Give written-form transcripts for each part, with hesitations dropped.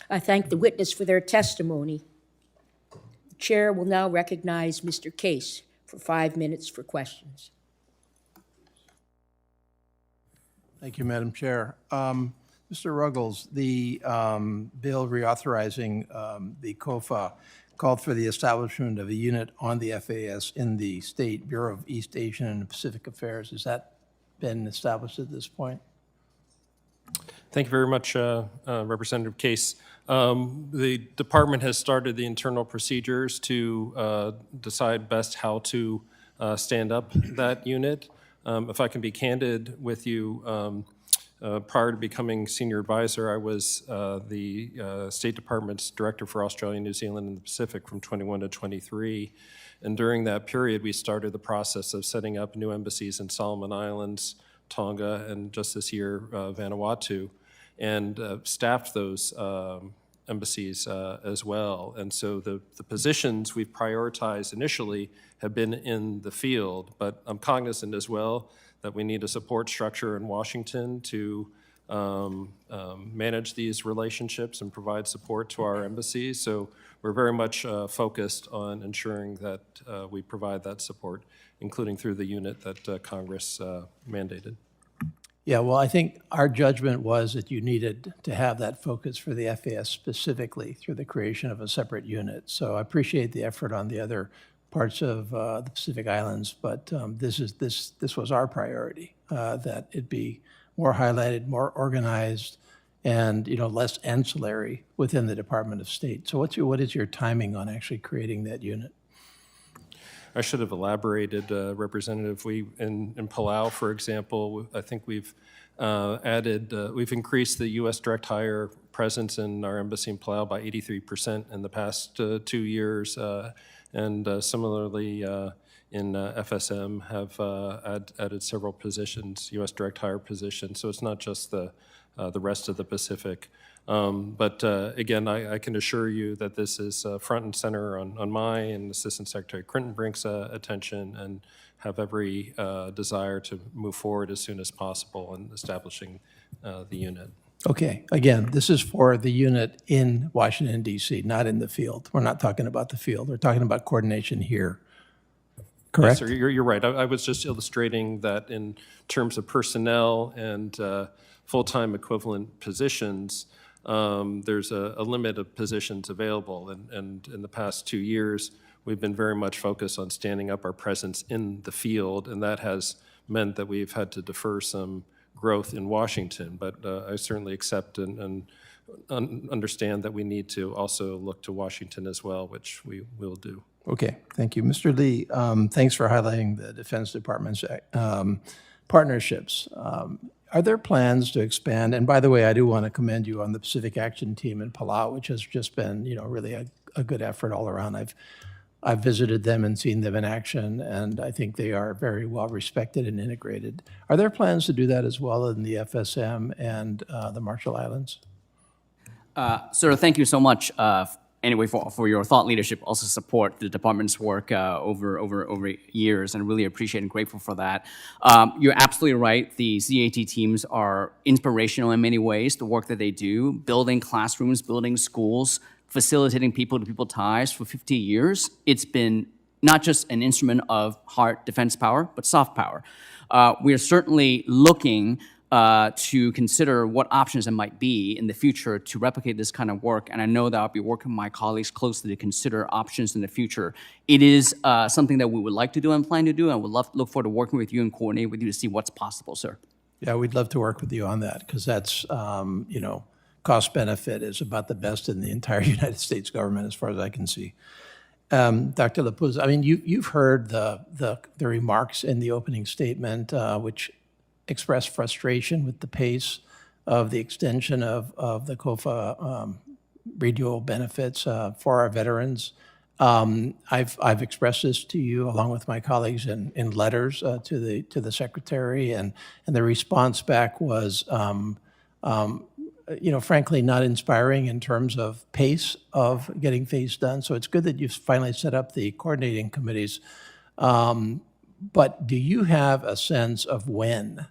I thank the witness for their testimony. The chair will now recognize Mr. Case for 5 minutes for questions. Thank you, Madam Chair. Mr. Ruggles, the bill reauthorizing the COFA called for the establishment of a unit on the FAS in the State Bureau of East Asian and Pacific Affairs. Has that been established at this point? Thank you very much, Representative Case. The department has started the internal procedures to decide best how to stand up that unit. If I can be candid with you, prior to becoming senior advisor, I was the State Department's director for Australia, New Zealand, and the Pacific from 21 to 23. And during that period, we started the process of setting up new embassies in Solomon Islands, Tonga, and just this year, Vanuatu, and staffed those embassies as well. And so the positions we've prioritized initially have been in the field, but I'm cognizant as well that we need a support structure in Washington to manage these relationships and provide support to our embassies. So we're very much focused on ensuring that we provide that support, including through the unit that Congress mandated. Yeah, well, I think our judgment was that you needed to have that focus for the FAS specifically through the creation of a separate unit. So I appreciate the effort on the other parts of the Pacific Islands, but this was our priority, that it be more highlighted, more organized, and less ancillary within the Department of State. So what is your timing on actually creating that unit? I should have elaborated, Representative. In Palau, for example, I think we've we've increased the U.S. direct hire presence in our embassy in Palau by 83% in the past 2 years, and similarly in FSM have added several positions, U.S. direct hire positions. So it's not just the rest of the Pacific. But again, I can assure you that this is front and center on my and Assistant Secretary Crittenbrink's attention, and have every desire to move forward as soon as possible in establishing the unit. Okay, again, this is for the unit in Washington, D.C., not in the field. We're not talking about the field. We're talking about coordination here. Correct? Yes, sir, you're right. I was just illustrating that in terms of personnel and full-time equivalent positions, there's a limit of positions available. And in the past 2 years, we've been very much focused on standing up our presence in the field, and that has meant that we've had to defer some growth in Washington. But I certainly accept and understand that we need to also look to Washington as well, which we will do. Okay, thank you. Mr. Lee, thanks for highlighting the Defense Department's partnerships. Are there plans to expand? And by the way, I do want to commend you on the Pacific Action Team in Palau, which has just been, really a good effort all around. I've visited them and seen them in action, and I think they are very well respected and integrated. Are there plans to do that as well in the FSM and the Marshall Islands? Sir, thank you so much. Anyway, for your thought leadership, also support the department's work over years, and really appreciate and grateful for that. You're absolutely right. The CAT teams are inspirational in many ways, the work that they do, building classrooms, building schools, facilitating people-to-people ties for 50 years. It's been not just an instrument of hard defense power, but soft power. We are certainly looking to consider what options there might be in the future to replicate this kind of work. And I know that I'll be working with my colleagues closely to consider options in the future. It is something that we would like to do and plan to do, and would look forward to working with you and coordinating with you to see what's possible, sir. Yeah, we'd love to work with you on that, because that's, cost benefit is about the best in the entire United States government, as far as I can see. Dr. Lapuz, I mean, you've heard the remarks in the opening statement, which expressed frustration with the pace of the extension of the COFA renewal benefits for our veterans. I've expressed this to you along with my colleagues in letters to the secretary, and the response back was, frankly, not inspiring in terms of pace of getting things done. So it's good that you've finally set up the coordinating committees. But do you have a sense of when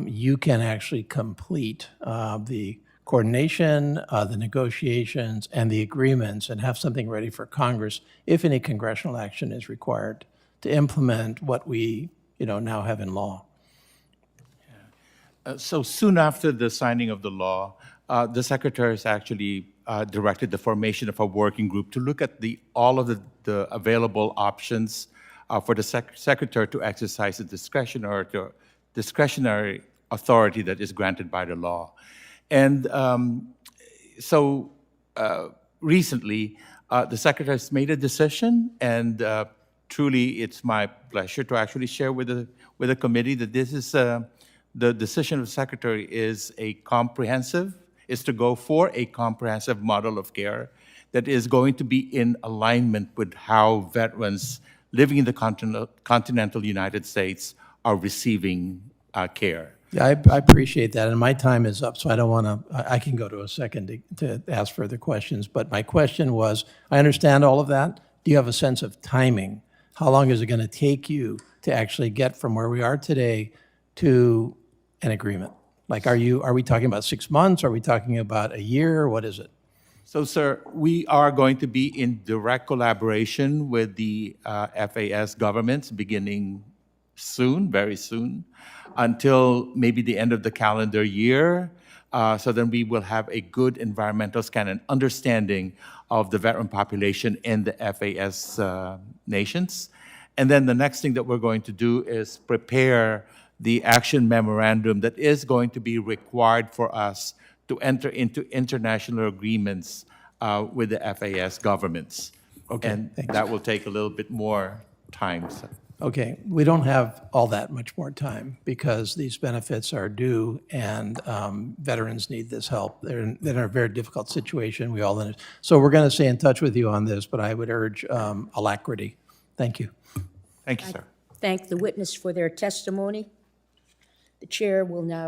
you can actually complete the coordination, the negotiations, and the agreements, and have something ready for Congress if any congressional action is required to implement what we, now have in law. So soon after the signing of the law, the Secretary has actually directed the formation of a working group to look at all of the available options for the Secretary to exercise the discretionary authority that is granted by the law. And recently, the Secretary has made a decision, and truly it's my pleasure to actually share with the committee that this is the decision of the Secretary is to go for a comprehensive model of care that is going to be in alignment with how veterans living in the continental United States are receiving care. Yeah, I appreciate that, and my time is up, so I don't want to, I can go to a second to ask further questions, but my question was, I understand all of that. Do you have a sense of timing? How long is it going to take you to actually get from where we are today to an agreement? Like, are we talking about 6 months? Are we talking about a year? What is it? So, sir, we are going to be in direct collaboration with the FAS governments beginning soon, very soon, until maybe the end of the calendar year. So then we will have a good environmental scan and understanding of the veteran population in the FAS nations. And then the next thing that we're going to do is prepare the action memorandum that is going to be required for us to enter into international agreements with the FAS governments. Okay, And thanks. that will take a little bit more time. So. Okay, we don't have all that much more time because these benefits are due and veterans need this help. They're in a very difficult situation. We all understand. So we're going to stay in touch with you on this, but I would urge alacrity. Thank you. Thank you, sir. Thank the witness for their testimony. The chair will now